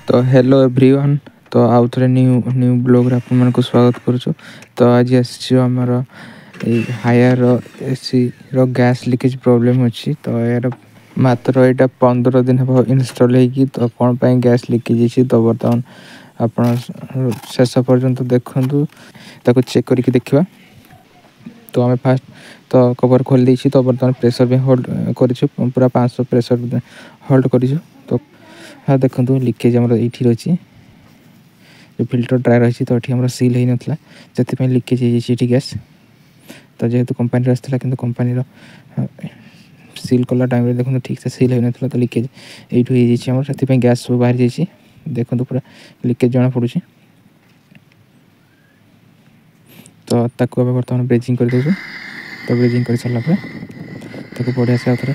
तो hello everyone. तो आउ थे न्यू ब्लॉग आप स्वागत करुचु। तो आज आमर हायर एसी रो गैस लीकेज प्रॉब्लम अच्छी। तो यार मात्र यहाँ 15 दिन हम इनस्टॉल होगी। तो कौन पर गैस लीकेज तो बर्तमान आप शेष पर्यंत देखु ताको चेक करके देखा। तो आम फास्ट तो कवर खोल देछि। तो बर्तमान प्रेशर भी होल्ड करूँ पूरा 500 प्रेशर होल्ड करूँ। तो हाँ देखो लिकेज आम ये रही जो फिल्टर ड्राए रही। तो ये सील हो नाला से लिकेज हो गैस। तो जेहेतु कंपानी आसाला कि कंपानी सील कला टाइम देखो ठीक से सील हो नाला। तो लिकेज ये से गैस सब बाहरी जाइए। देखो पूरा लिकेज जना पड़ू। तो ताकू बर्तमान ब्रेजिंग कर दो। तो ब्रेजिंग कर सारा बढ़िया से आउे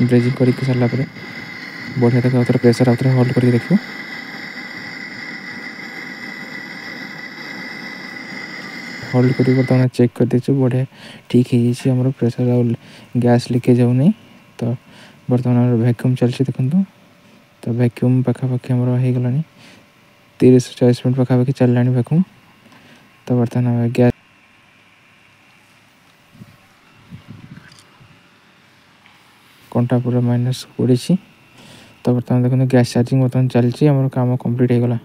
ब्रेजिंग कर सारा बढ़िया तक आउे प्रेशर आउे होल्ड करके देखो। होल्ड कर बर्तमान चेक कर दे बढ़िया ठीक है प्रेशर और गैस लीकेज हो नहीं। तो बर्तमान वैक्यूम चलती देखो। तो वैक्यूम पाखापाखि हो गला 30-40 मिनट पाखापाखि चलला वैक्यूम। तो बर्तमान गैस कंटा पूरा माइनस पड़ी। तो बर्तमान देखो गैस चार्जिंग बर्तमान चलती काम कंप्लीट हो गला।